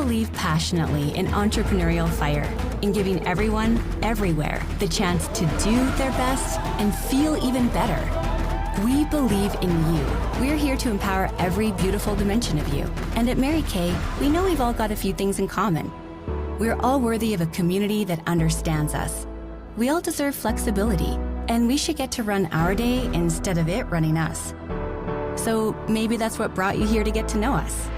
believe passionately in entrepreneurial fire, in giving everyone, everywhere, the chance to do their best and feel even better. We believe in you. We're here to empower every beautiful dimension of you. And at Mary Kay, we know we've all got a few things in common. We're all worthy of a community that understands us. We all deserve flexibility, and we should get to run our day instead of it running us. So maybe that's what brought you here to get to know us.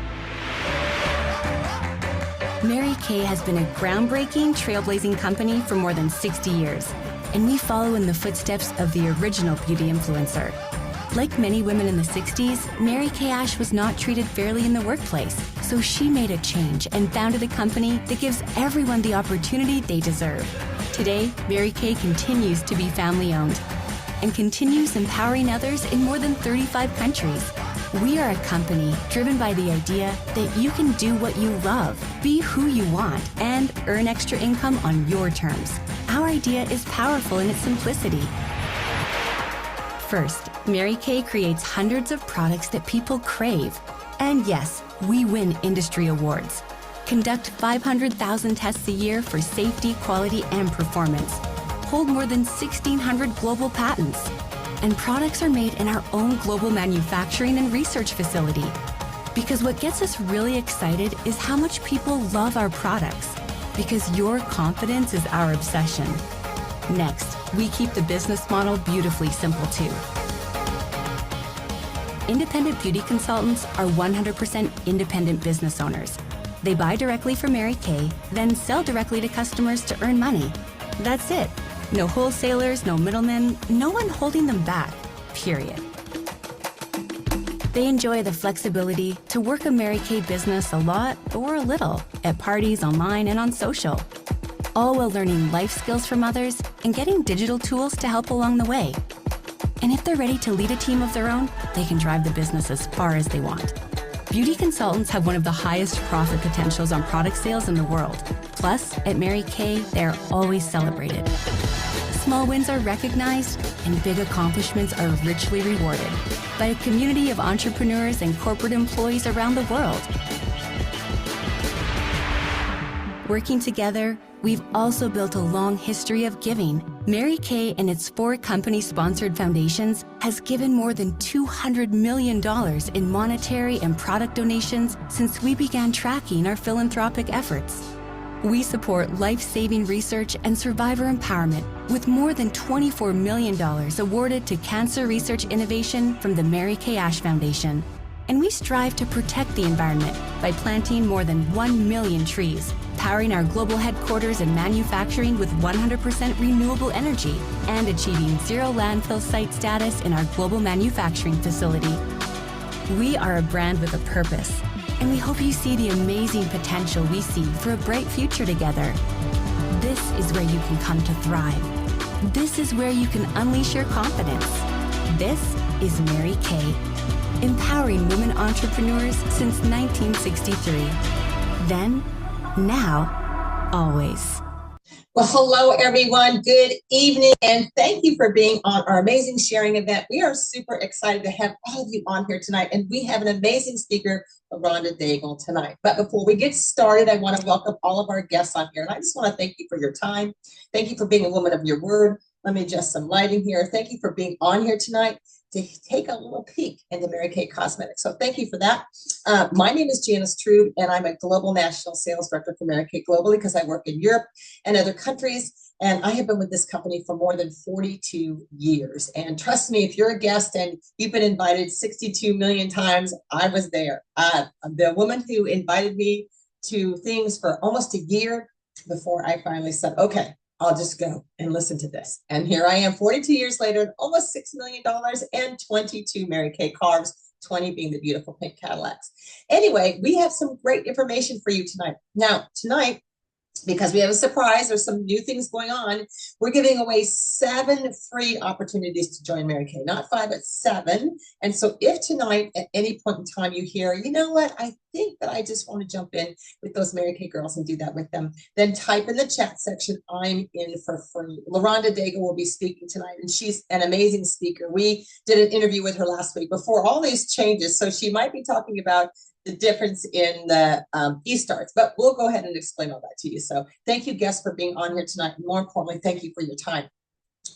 Mary Kay has been a groundbreaking, trailblazing company for more than 60 years, and we follow in the footsteps of the original beauty influencer. Like many women in the 60s, Mary Kay Ash was not treated fairly in the workplace, so she made a change and founded a company that gives everyone the opportunity they deserve. Today, Mary Kay continues to be family-owned and continues empowering others in more than 35 countries. We are a company driven by the idea that you can do what you love, be who you want, and earn extra income on your terms. Our idea is powerful in its simplicity. First, Mary Kay creates hundreds of products that people crave. And yes, we win industry awards. Conduct 500,000 tests a year for safety, quality, and performance. Hold more than 1,600 global patents. And products are made in our own global manufacturing and research facility. Because what gets us really excited is how much people love our products. Because your confidence is our obsession. Next, we keep the business model beautifully simple too. Independent beauty consultants are 100% independent business owners. They buy directly from Mary Kay, then sell directly to customers to earn money. That's it. No wholesalers, no middlemen, no one holding them back, period. They enjoy the flexibility to work a Mary Kay business a lot or a little at parties, online, and on social, all while learning life skills from others and getting digital tools to help along the way. And if they're ready to lead a team of their own, they can drive the business as far as they want. Beauty consultants have one of the highest profit potentials on product sales in the world. Plus, at Mary Kay, they are always celebrated. Small wins are recognized, and big accomplishments are richly rewarded by a community of entrepreneurs and corporate employees around the world. Working together, we've also built a long history of giving. Mary Kay and its 4 company-sponsored foundations has given more than $200 million in monetary and product donations since we began tracking our philanthropic efforts. We support life-saving research and survivor empowerment with more than $24 million awarded to cancer research innovation from the Mary Kay Ash Foundation. And we strive to protect the environment by planting more than 1 million trees, powering our global headquarters and manufacturing with 100% renewable energy, and achieving zero landfill site status in our global manufacturing facility. We are a brand with a purpose, and we hope you see the amazing potential we see for a bright future together. This is where you can come to thrive. This is where you can unleash your confidence. This is Mary Kay, empowering women entrepreneurs since 1963. Then, now, always. Well, hello, everyone. Good evening, and thank you for being on our amazing sharing event. We are super excited to have all of you on here tonight, and we have an amazing speaker, LaRonda Daigle, tonight. But before we get started, I want to welcome all of our guests on here, and I just want to thank you for your time. Thank you for being a woman of your word. Let me adjust some lighting here. Thank you for being on here tonight to take a little peek into Mary Kay Cosmetics. So thank you for that. My name is Janice Trude, and I'm a Global National Sales Director for Mary Kay globally because I work in Europe and other countries. And I have been with this company for more than 42 years. And trust me, if you're a guest and you've been invited 62 million times, I was there. The woman who invited me to things for almost a year before I finally said, okay, I'll just go and listen to this. And here I am 42 years later, almost $6 million and 22 Mary Kay cars, 20 being the beautiful pink Cadillacs. Anyway, we have some great information for you tonight. Now, tonight, because we have a surprise, there's some new things going on. We're giving away 7 free opportunities to join Mary Kay, not 5, but 7. And so if tonight at any point in time you hear, you know what, I think that I just want to jump in with those Mary Kay girls and do that with them, then type in the chat section, I'm in for free. LaRonda Daigle will be speaking tonight, and she's an amazing speaker. We did an interview with her last week before all these changes, so she might be talking about the difference in the e-starts, but we'll go ahead and explain all that to you. So thank you, guests, for being on here tonight. And more importantly, thank you for your time.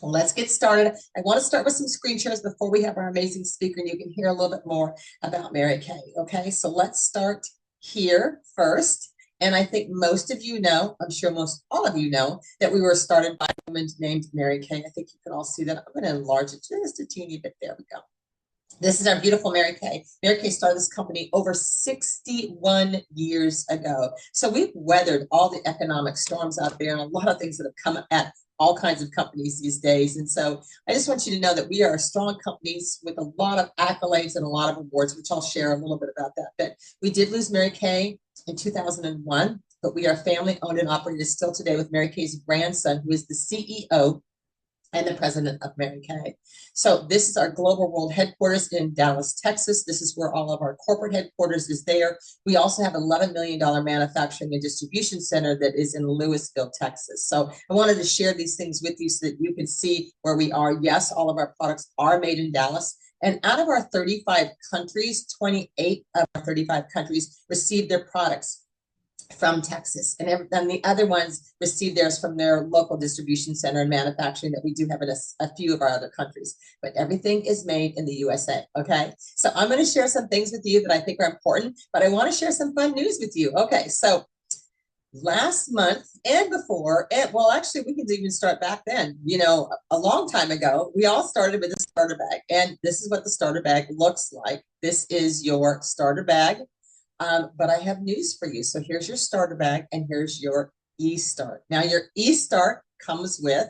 Well, let's get started. I want to start with some screen shares before we have our amazing speaker, and you can hear a little bit more about Mary Kay. Okay, so let's start here first. And I think most of you know, I'm sure most all of you know, that we were started by a woman named Mary Kay. I think you can all see that. I'm going to enlarge it just a teeny bit. There we go. This is our beautiful Mary Kay. Mary Kay started this company over 61 years ago. So we've weathered all the economic storms out there and a lot of things that have come at all kinds of companies these days. And so I just want you to know that we are strong companies with a lot of accolades and a lot of awards, which I'll share a little bit about that. But we did lose Mary Kay in 2001, but we are family owned and operated still today with Mary Kay's grandson, who is the CEO and the president of Mary Kay. So this is our global world headquarters in Dallas, Texas. This is where all of our corporate headquarters is there. We also have $11 million manufacturing and distribution center that is in Lewisville, Texas. So I wanted to share these things with you so that you can see where we are. Yes, all of our products are made in Dallas. And out of our 35 countries, 28 of our 35 countries receive their products from Texas, and then the other ones receive theirs from their local distribution center and manufacturing that we do have in a few of our other countries, but everything is made in the USA. Okay, so I'm going to share some things with you that I think are important, but I want to share some fun news with you. Okay, so last month and before, and well, actually we can even start back then, you know, a long time ago, we all started with a starter bag, and this is what the starter bag looks like. This is your starter bag. But I have news for you. So here's your starter bag, and here's your e-start. Now your e-start comes with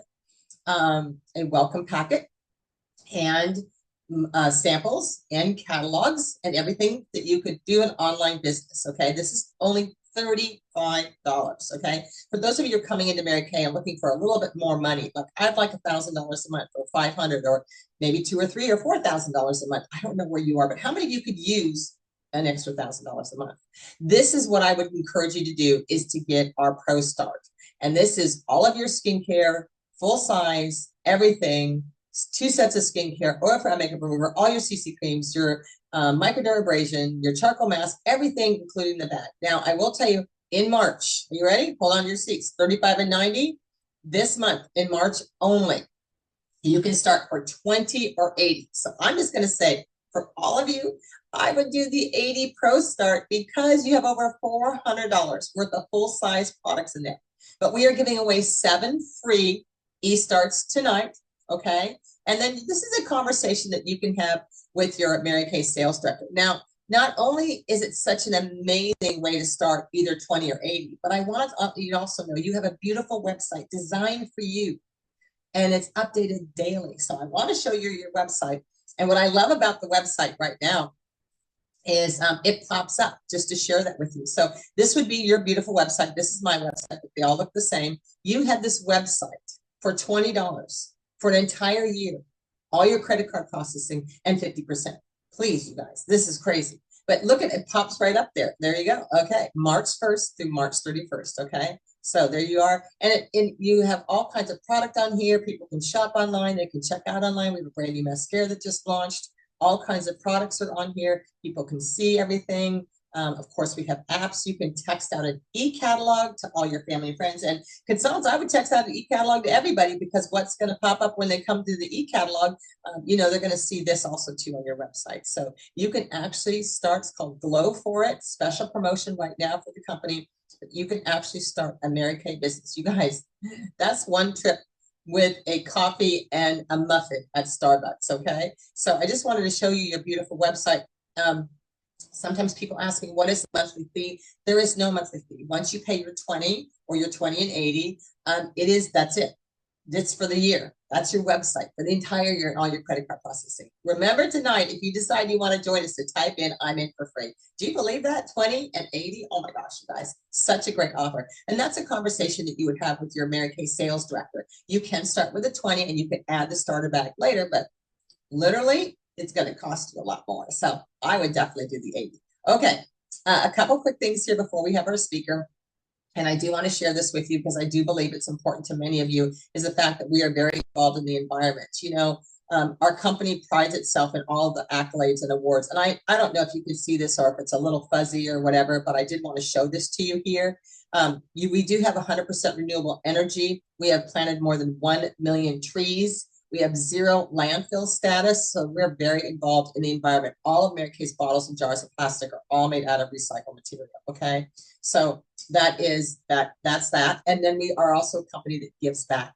a welcome packet and samples and catalogs and everything that you could do an online business. Okay, this is only $35. Okay, for those of you who are coming into Mary Kay and looking for a little bit more money, like I'd like $1,000 a month, or $500, or maybe $2,000 or $3,000 or $4,000 a month. I don't know where you are, but how many of you could use an extra $1,000 a month? This is what I would encourage you to do, is to get our Pro Start. And this is all of your skincare, full size, everything, 2 sets of skincare, oil for eye makeup remover, all your CC creams, your microdermabrasion, your charcoal mask, everything, including the bag. Now, I will tell you, in March, are you ready? Hold on to your seats. 35 and 90 this month, in March only. You can start for 20 or 80. So I'm just going to say, for all of you, I would do the 80 Pro Start because you have over $400 worth of full-size products in there. But we are giving away 7 free e-starts tonight, okay? And then this is a conversation that you can have with your Mary Kay sales director. Now, not only is it such an amazing way to start either 20 or 80, but I want you to also know you have a beautiful website designed for you, and it's updated daily. So I want to show you your website. And what I love about the website right now is it pops up, just to share that with you. So this would be your beautiful website. This is my website, but they all look the same. You have this website for $20 for an entire year, all your credit card processing, and 50%. Please, you guys, this is crazy. But look at it, pops right up there. There you go. Okay, March 1st through March 31st. Okay, so there you are. And you have all kinds of product on here. People can shop online. They can check out online. We have a brand new mascara that just launched. All kinds of products are on here. People can see everything. Of course, we have apps. You can text out an e-catalog to all your family and friends. And consultants, I would text out an e-catalog to everybody, because what's going to pop up when they come to the e-catalog, you know, they're going to see this also too on your website. So you can actually start, it's called Glow for It, special promotion right now for the company. You can actually start a Mary Kay business. You guys, that's one trip with a coffee and a muffin at Starbucks, okay? So I just wanted to show you your beautiful website. Sometimes people ask me, what is the monthly fee? There is no monthly fee. Once you pay your 20 or your 20 and 80, that's it. It's for the year. That's your website for the entire year and all your credit card processing. Remember tonight, if you decide you want to join us, to type in "I'm in for free." Do you believe that? 20 and 80? Oh my gosh, you guys, such a great offer. And that's a conversation that you would have with your Mary Kay sales director. You can start with a 20 and you can add the starter bag later, but literally it's going to cost you a lot more. So I would definitely do the 80. Okay, a couple quick things here before we have our speaker. And I do want to share this with you because I do believe it's important to many of you, is the fact that we are very involved in the environment. You know, Our company prides itself in all the accolades and awards. And I don't know if you can see this or if it's a little fuzzy or whatever, but I did want to show this to you here. We do have 100% renewable energy. We have planted more than 1 million trees. We have 0 landfill status, so we're very involved in the environment. All of Mary Kay's bottles and jars of plastic are all made out of recycled material, okay? So that's that. And then we are also a company that gives back.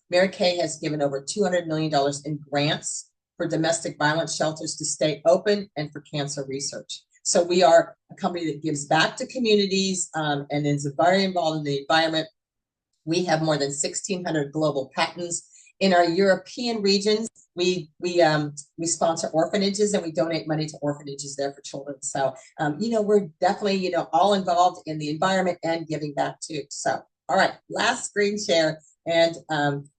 Mary Kay has given over $200 million in grants for domestic violence shelters to stay open and for cancer research. So we are a company that gives back to communities and is very involved in the environment. We have more than 1,600 global patents. In our European regions, we sponsor orphanages and we donate money to orphanages there for children. So, we're definitely, all involved in the environment and giving back too. So, all right, last screen share. And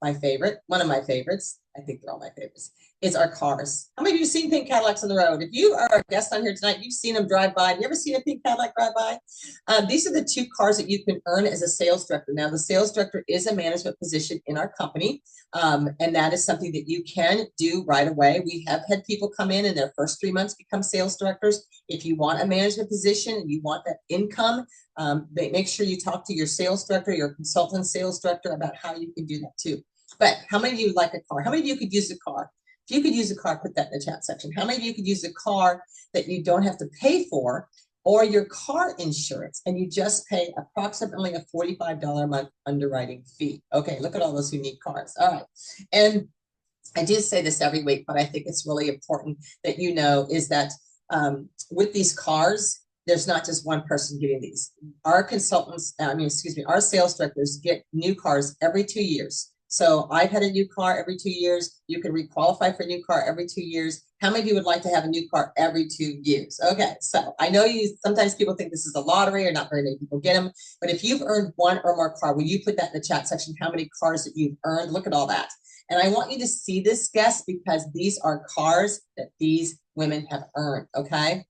my favorite, one of my favorites, I think they're all my favorites, is our cars. How many of you have seen pink Cadillacs on the road? If you are a guest on here tonight, you've seen them drive by. Have you ever seen a pink Cadillac drive by? These are the 2 cars that you can earn as a sales director. Now, the sales director is a management position in our company, and that is something that you can do right away. We have had people come in their first 3 months become sales directors. If you want a management position and you want that income, make sure you talk to your sales director, your consultant sales director about how you can do that too. But how many of you like a car? How many of you could use a car? If you could use a car, put that in the chat section. How many of you could use a car that you don't have to pay for, or your car insurance, and you just pay approximately a $45 a month underwriting fee? Okay, look at all those unique cars. All right. And I do say this every week, but I think it's really important that you know is that with these cars, there's not just one person getting these. Our consultants, our sales directors get new cars every 2 years. So I've had a new car every 2 years. You can requalify for a new car every 2 years. How many of you would like to have a new car every 2 years? Okay, so I know sometimes people think this is a lottery or not very many people get them, but if you've earned 1 or more car, will you put that in the chat section, how many cars that you've earned? Look at all that. And I want you to see this, guest, because these are cars that these women have earned, okay?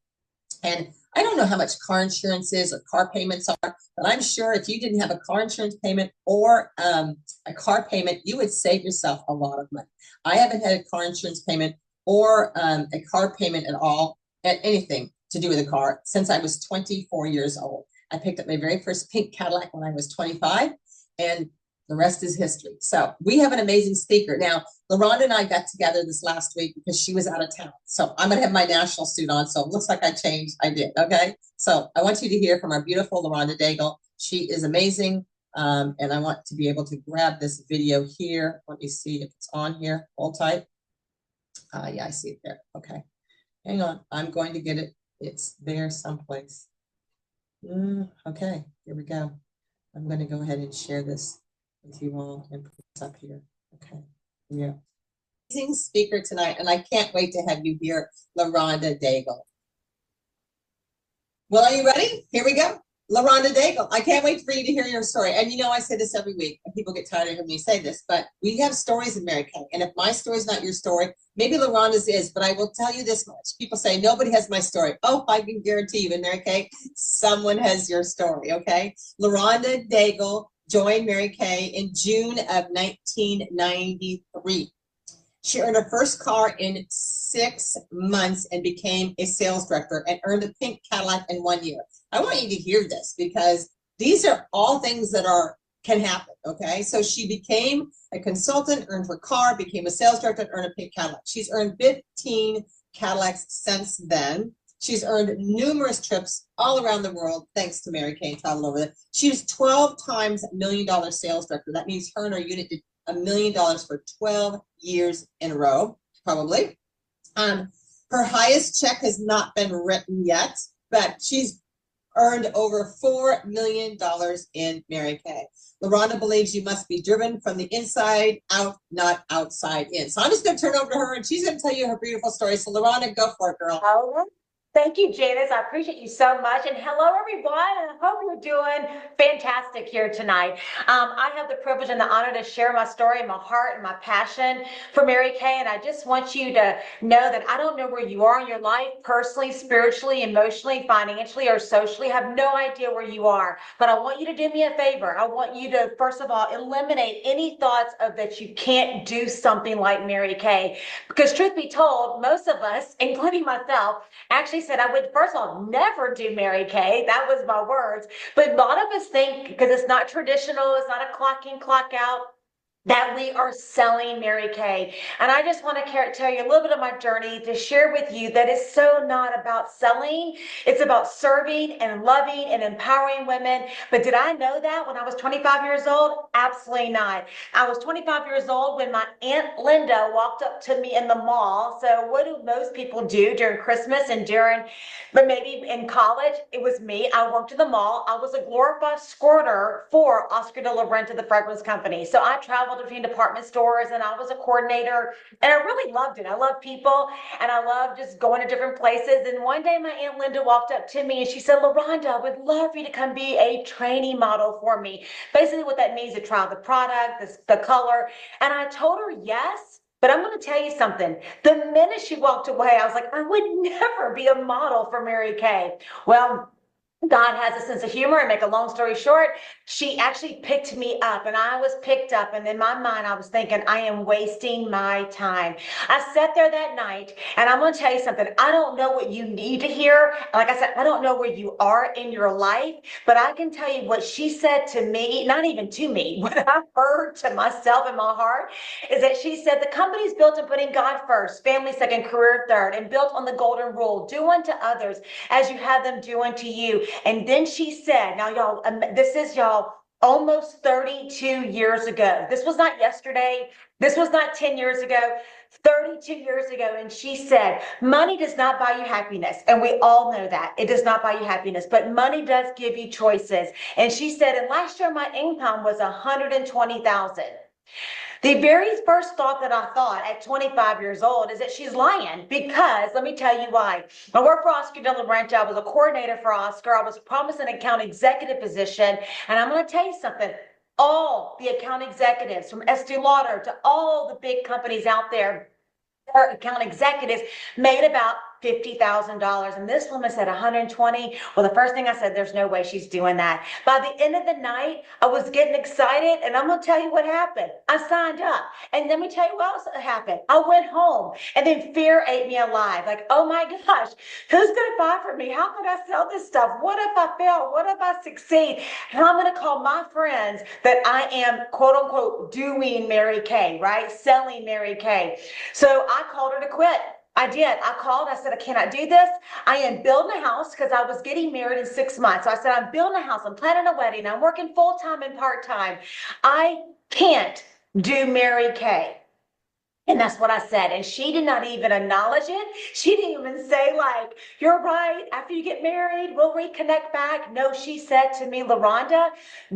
And I don't know how much car insurance is or car payments are, but I'm sure if you didn't have a car insurance payment or a car payment, you would save yourself a lot of money. I haven't had a car insurance payment or a car payment at all, at anything to do with a car since I was 24 years old. I picked up my very first pink Cadillac when I was 25, and the rest is history. So we have an amazing speaker. Now, LaRonda and I got together this last week because she was out of town. So I'm going to have my national suit on. So it looks like I changed. I did. Okay. So I want you to hear from our beautiful LaRonda Daigle. She is amazing. And I want to be able to grab this video here. Let me see if it's on here. Hold tight. Yeah, I see it there. Okay. Hang on. I'm going to get it. It's there someplace. Okay. Here we go. I'm going to go ahead and share this with you all and put this up here. Okay. Yeah. Amazing speaker tonight, and I can't wait to have you hear LaRonda Daigle. Well, are you ready? Here we go. LaRonda Daigle. I can't wait for you to hear your story. And I say this every week, and people get tired of hearing me say this, but we have stories in Mary Kay. And if my story is not your story, maybe LaRonda's is, but I will tell you this much. People say, nobody has my story. Oh, I can guarantee you in Mary Kay, someone has your story, okay? LaRonda Daigle joined Mary Kay in June of 1993. She earned her first car in 6 months and became a sales director and earned a pink Cadillac in 1 year. I want you to hear this because these are all things that can happen, okay? So she became a consultant, earned her car, became a sales director, and earned a pink Cadillac. She's earned 15 Cadillacs since then. She's earned numerous trips all around the world, thanks to Mary Kay and travel over there. She was 12 times $1 million sales director. That means her and her unit did $1 million for 12 years in a row, probably. Her highest check has not been written yet, but she's earned over $4 million in Mary Kay. LaRonda believes you must be driven from the inside out, not outside in. So I'm just going to turn over to her, and she's going to tell you her beautiful story. So LaRonda, go for it, girl. Thank you, Janice. I appreciate you so much. And hello, everyone. I hope you're doing fantastic here tonight. I have the privilege and the honor to share my story, my heart, and my passion for Mary Kay. And I just want you to know that I don't know where you are in your life, personally, spiritually, emotionally, financially, or socially. I have no idea where you are. But I want you to do me a favor. I want you to, first of all, eliminate any thoughts of that you can't do something like Mary Kay. Because truth be told, most of us, including myself, actually said I would, first of all, never do Mary Kay. That was my words. But a lot of us think, because it's not traditional, it's not a clock in, clock out, that we are selling Mary Kay. And I just want to tell you a little bit of my journey to share with you that it's so not about selling. It's about serving and loving and empowering women. But did I know that when I was 25 years old? Absolutely not. I was 25 years old when my Aunt Linda walked up to me in the mall. So what do most people do during Christmas and but maybe in college, it was me. I worked in the mall. I was a glorified squirter for Oscar de la Renta, the fragrance company. So I traveled between department stores and I was a coordinator and I really loved it. I love people and I love just going to different places. And one day my Aunt Linda walked up to me and she said, LaRonda, I would love for you to come be a training model for me. Basically what that means to try the product, the color. And I told her yes. But I'm going to tell you something. The minute she walked away, I was like, I would never be a model for Mary Kay. Well, God has a sense of humor, and make a long story short, she actually picked me up and I was picked up. And in my mind, I was thinking, I am wasting my time. I sat there that night and I'm going to tell you something. I don't know what you need to hear. Like I said, I don't know where you are in your life, but I can tell you what she said to me, not even to me, what I heard to myself in my heart is that she said, the company's built on putting God first, family second, career third, and built on the golden rule. Do unto others as you have them do unto you. And then she said, now y'all, this is y'all almost 32 years ago. This was not yesterday. This was not 10 years ago. 32 years ago. And she said, money does not buy you happiness. And we all know that it does not buy you happiness, but money does give you choices. And she said, and last year my income was 120,000. The very first thought that I thought at 25 years old is that she's lying, because let me tell you why. I worked for Oscar de la Renta. I was a coordinator for Oscar. I was promised an account executive position. And I'm going to tell you something. All the account executives from Estee Lauder to all the big companies out there, their account executives made about $50,000. And this woman said 120. Well, the first thing I said, there's no way she's doing that. By the end of the night, I was getting excited. And I'm going to tell you what happened. I signed up. And let me tell you what else happened. I went home and then fear ate me alive. Like, oh my gosh, who's going to buy for me? How could I sell this stuff? What if I fail? What if I succeed? And I'm going to call my friends that I am, quote unquote, doing Mary Kay, right? Selling Mary Kay. So I called her to quit. I did. I called. I said, I cannot do this. I am building a house because I was getting married in 6 months. So I said, I'm building a house. I'm planning a wedding. I'm working full-time and part-time. I can't do Mary Kay. And that's what I said. And she did not even acknowledge it. She didn't even say, like, you're right. After you get married, we'll reconnect back. No, she said to me, LaRonda,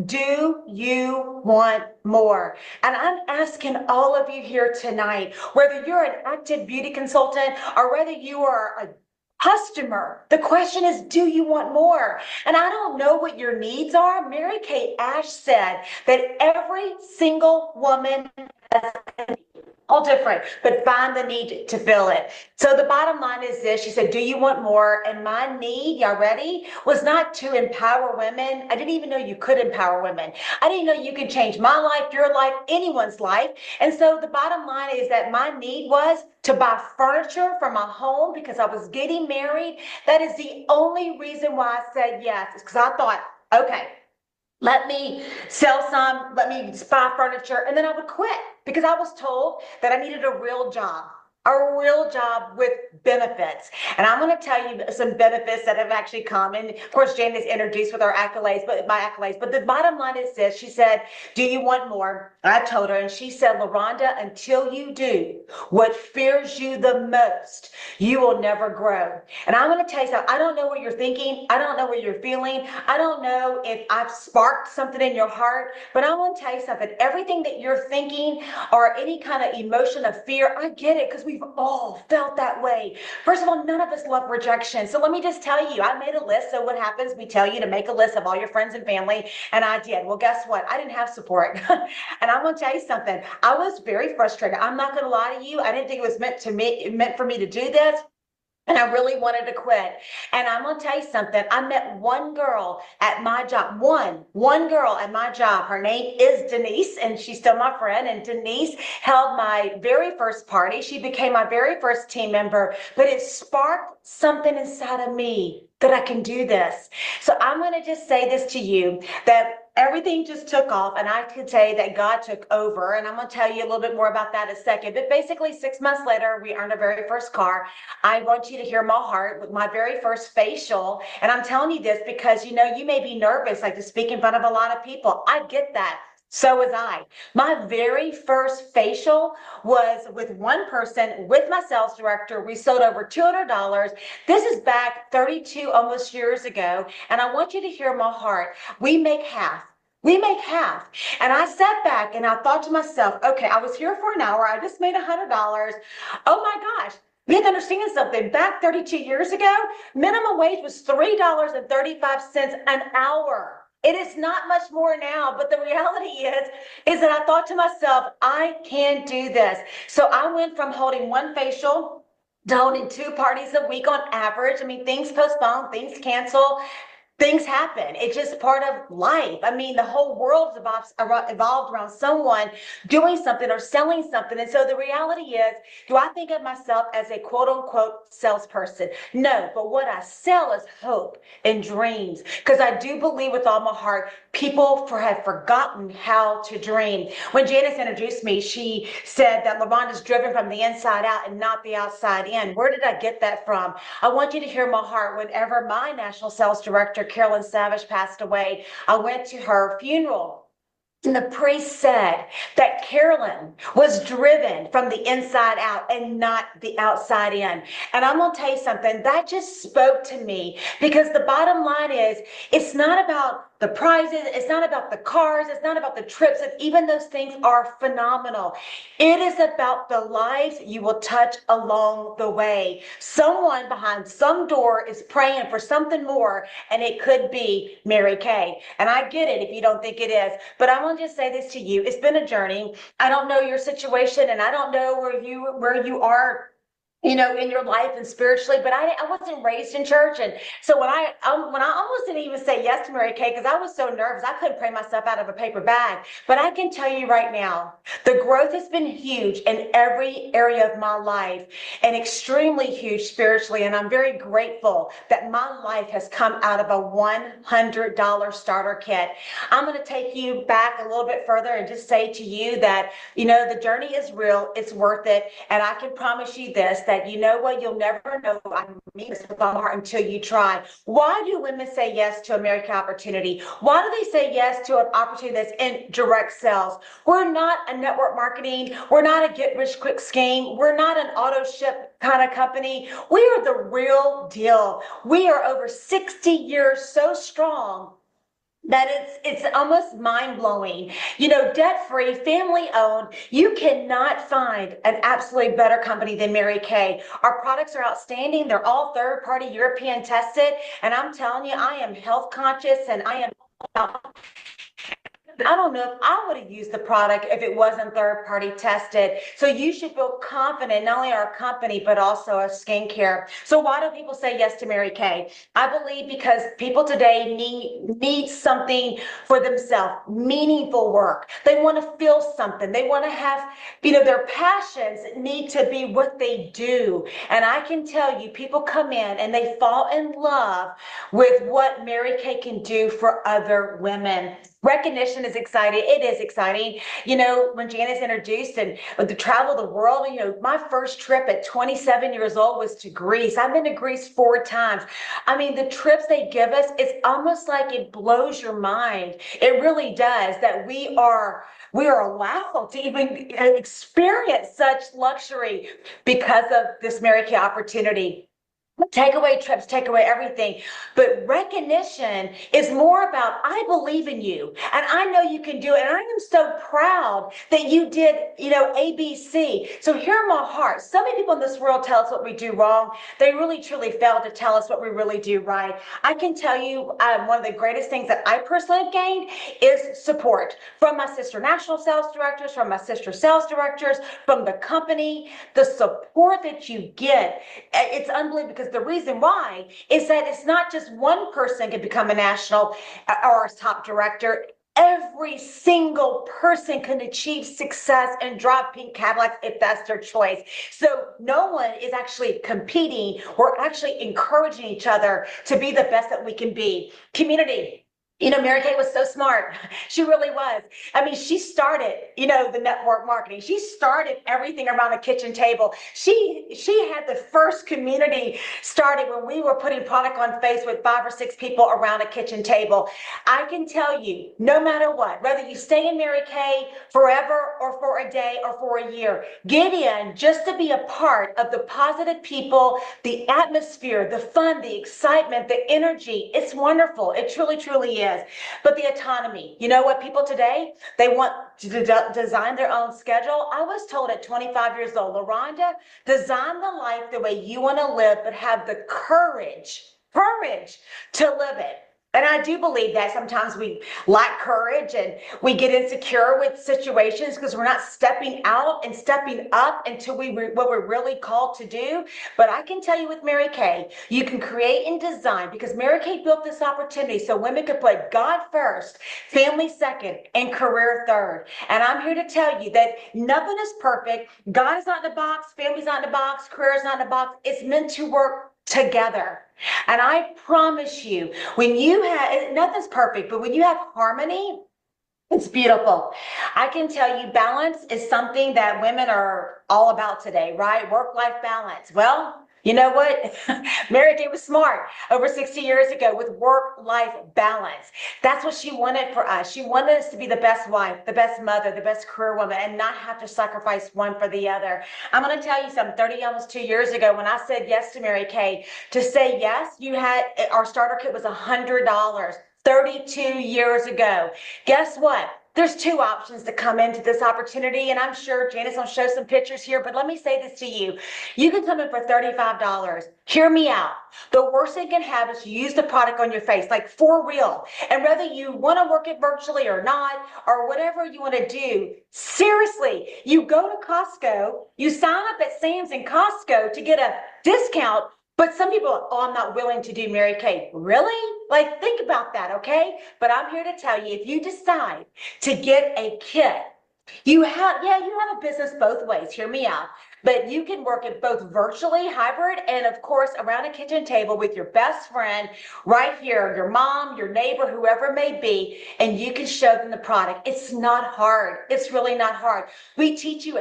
do you want more? And I'm asking all of you here tonight, whether you're an active beauty consultant or whether you are a customer, the question is, do you want more? And I don't know what your needs are. Mary Kay Ash said that every single woman has all different, but find the need to fill it. So the bottom line is this. She said, do you want more? And my need, y'all ready, was not to empower women. I didn't even know you could empower women. I didn't know you could change my life, your life, anyone's life. And so the bottom line is that my need was to buy furniture for my home because I was getting married. That is the only reason why I said yes, because I thought, okay, let me sell some, let me buy furniture, and then I would quit because I was told that I needed a real job with benefits. And I'm going to tell you some benefits that have actually come. And of course, Jane is introduced with our accolades, but my accolades. But the bottom line is this. She said, do you want more? I told her, and she said, LaRonda, until you do what fears you the most, you will never grow. And I'm going to tell you something. I don't know what you're thinking. I don't know what you're feeling. I don't know if I've sparked something in your heart, but I want to tell you something. Everything that you're thinking or any kind of emotion of fear, I get it, because we we've all felt that way. First of all, none of us love rejection. So let me just tell you, I made a list. So what happens? We tell you to make a list of all your friends and family. And I did. Well, guess what? I didn't have support. And I'm going to tell you something. I was very frustrated. I'm not going to lie to you. I didn't think it was meant for me to do this. And I really wanted to quit. And I'm going to tell you something. I met one girl at my job, one girl at my job. Her name is Denise, and she's still my friend. And Denise held my very first party. She became my very first team member, but it sparked something inside of me that I can do this. So I'm going to just say this to you, that everything just took off, and I could say that God took over, and I'm going to tell you a little bit more about that in a second. But basically 6 months later, we earned our very first car. I want you to hear my heart with my very first facial. And I'm telling you this because, you know, you may be nervous, like to speak in front of a lot of people. I get that. So was I. My very first facial was with one person, with my sales director. We sold over $200. This is back 32 almost years ago. And I want you to hear my heart. We make half. We make half. And I sat back and I thought to myself, okay, I was here for an hour. I just made $100. Oh my gosh. You have to understand something. Back 32 years ago, minimum wage was $3.35 an hour. It is not much more now, but the reality is that I thought to myself, I can do this. So I went from holding one facial to holding 2 parties a week on average. I mean, things postpone, things cancel. Things happen. It's just part of life. I mean, the whole world evolved around someone doing something or selling something. And so the reality is, do I think of myself as a quote unquote salesperson? No, but what I sell is hope and dreams. Because I do believe with all my heart, people have forgotten how to dream. When Janice introduced me, she said that LaRonda's driven from the inside out and not the outside in. Where did I get that from? I want you to hear my heart. Whenever my national sales director, Carolyn Savage, passed away, I went to her funeral. And the priest said that Carolyn was driven from the inside out and not the outside in. And I'm going to tell you something that just spoke to me, because the bottom line is, it's not about the prizes, it's not about the cars, it's not about the trips, and even those things are phenomenal. It is about the lives you will touch along the way. Someone behind some door is praying for something more, and it could be Mary Kay. And I get it if you don't think it is, but I want to just say this to you. It's been a journey. I don't know your situation, and I don't know where you are, you know, in your life and spiritually, but I wasn't raised in church. And so when I almost didn't even say yes to Mary Kay, because I was so nervous, I couldn't pray myself out of a paper bag. But I can tell you right now, the growth has been huge in every area of my life, and extremely huge spiritually. And I'm very grateful that my life has come out of a $100 starter kit. I'm going to take you back a little bit further and just say to you that, you know, the journey is real, it's worth it. And I can promise you this, that you know what, you'll never know, I mean this with my heart, until you try. Why do women say yes to a Mary Kay opportunity? Why do they say yes to an opportunity that's in direct sales? We're not a network marketing. We're not a get rich quick scheme. We're not an auto ship kind of company. We are the real deal. We are over 60 years so strong that it's almost mind-blowing. You know, debt-free, family-owned. You cannot find an absolutely better company than Mary Kay. Our products are outstanding. They're all third-party European tested. And I'm telling you, I am health conscious, and I don't know if I would have used the product if it wasn't third party tested. So you should feel confident, not only our company, but also our skincare. So why do people say yes to Mary Kay? I believe because people today need something for themselves, meaningful work. They want to feel something. They want to have, you know, their passions need to be what they do. And I can tell you, people come in and they fall in love with what Mary Kay can do for other women. Recognition is exciting. It is exciting. You know, when Janice introduced and the travel the world, you know, my first trip at 27 years old was to Greece. I've been to Greece 4 times. I mean, the trips they give us, it's almost like it blows your mind. It really does, that we are allowed to even experience such luxury because of this Mary Kay opportunity. Take away trips, take away everything. But recognition is more about, I believe in you and I know you can do it. And I am so proud that you did, ABC. So hear my heart. So many people in this world tell us what we do wrong. They really, truly fail to tell us what we really do right. I can tell you one of the greatest things that I personally have gained is support from my sister national sales directors, from my sister sales directors, from the company. The support that you get, it's unbelievable, because the reason why is that it's not just one person can become a national or a top director. Every single person can achieve success and drive pink Cadillacs if that's their choice. So no one is actually competing. We're actually encouraging each other to be the best that we can be. Community. Mary Kay was so smart. She really was. I mean, she started, the network marketing. She started everything around the kitchen table. She had the first community started when we were putting product on face with 5 or 6 people around a kitchen table. I can tell you, no matter what, whether you stay in Mary Kay forever or for a day or for a year, get in just to be a part of the positive people, the atmosphere, the fun, the excitement, the energy. It's wonderful. It truly, truly is. But the autonomy, you know what, people today, they want to design their own schedule. I was told at 25 years old, LaRonda, design the life the way you want to live, but have the courage to live it. And I do believe that sometimes we lack courage and we get insecure with situations because we're not stepping out and stepping up into what we're really called to do. But I can tell you with Mary Kay, you can create and design, because Mary Kay built this opportunity so women could put God first, family second, and career third. And I'm here to tell you that nothing is perfect. God is not in the box, family's not in the box, career is not in the box. It's meant to work together. And I promise you, when you have, nothing's perfect, but when you have harmony, it's beautiful. I can tell you balance is something that women are all about today, right? Work-life balance. Well, you know what? Mary Kay was smart over 60 years ago with work-life balance. That's what she wanted for us. She wanted us to be the best wife, the best mother, the best career woman, and not have to sacrifice one for the other. I'm going to tell you something. 30, almost 2 years ago, when I said yes to Mary Kay, to say yes, our starter kit was $100. 32 years ago. Guess what? There's 2 options to come into this opportunity, and I'm sure Janice will show some pictures here, but let me say this to you. You can come in for $35. Hear me out. The worst thing can happen is you use the product on your face, like for real. And whether you want to work it virtually or not, or whatever you want to do, seriously, you go to Costco, you sign up at Sam's and Costco to get a discount. But some people, oh, I'm not willing to do Mary Kay. Really? Like, think about that, okay? But I'm here to tell you, if you decide to get a kit, you have a business both ways. Hear me out. But you can work it both virtually, hybrid, and of course, around a kitchen table with your best friend right here, your mom, your neighbor, whoever it may be, and you can show them the product. It's not hard. It's really not hard. We teach you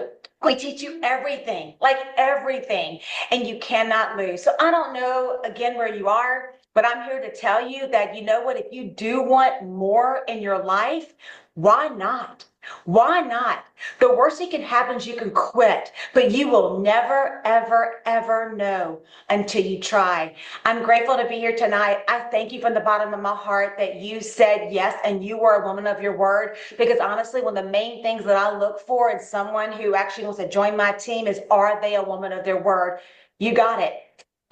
everything, like everything, and you cannot lose. So I don't know, again, where you are, but I'm here to tell you that, you know what, if you do want more in your life, why not? Why not? The worst that can happen is you can quit, but you will never, ever, ever know until you try. I'm grateful to be here tonight. I thank you from the bottom of my heart that you said yes and you were a woman of your word, because honestly, one of the main things that I look for in someone who actually wants to join my team is, are they a woman of their word? You got it.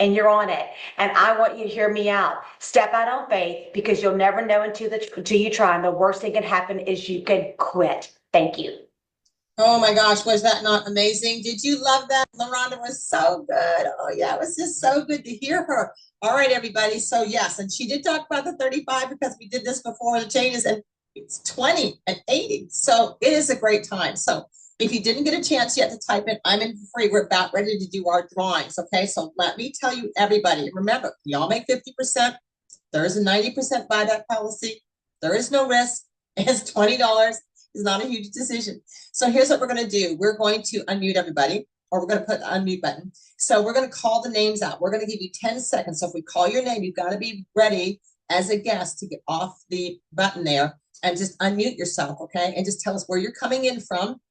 And you're on it. And I want you to hear me out. Step out on faith, because you'll never know until you try. And the worst thing that can happen is you can quit. Thank you. Oh my gosh, was that not amazing? Did you love that? LaRonda was so good. Oh yeah, it was just so good to hear her. All right, everybody. So yes, and she did talk about the 35 because we did this before the changes, and it's 20 and 80. So it is a great time. So if you didn't get a chance yet to type in, I'm in for free. We're about ready to do our drawings. Okay, so let me tell you, everybody, remember, we all make 50%. There is a 90% buyback policy. There is no risk. It's $20. It's not a huge decision. So here's what we're going to do. We're going to unmute everybody, or we're going to put the unmute button. So we're going to call the names out. We're going to give you 10 seconds. So if we call your name, you've got to be ready as a guest to get off the button there and just unmute yourself, okay? And just tell us where you're coming in from,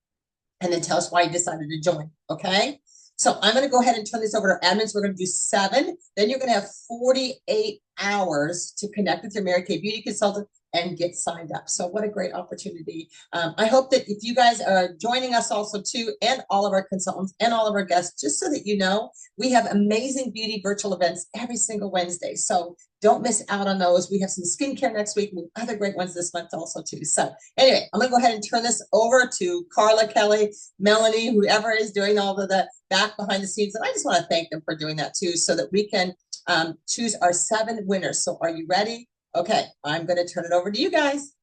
and then tell us why you decided to join, okay? So I'm going to go ahead and turn this over to our admins. We're going to do 7. Then you're going to have 48 hours to connect with your Mary Kay beauty consultant and get signed up. So what a great opportunity. I hope that if you guys are joining us also too, and all of our consultants and all of our guests, just so that you know, we have amazing beauty virtual events every single Wednesday. So don't miss out on those. We have some skincare next week and other great ones this month also too. So anyway, I'm gonna go ahead and turn this over to Carla, Kelly, Melanie, whoever is doing all of the back behind the scenes. And I just want to thank them for doing that too, so that we can choose our 7 winners. So are you ready? Okay, I'm going to turn it over to you guys.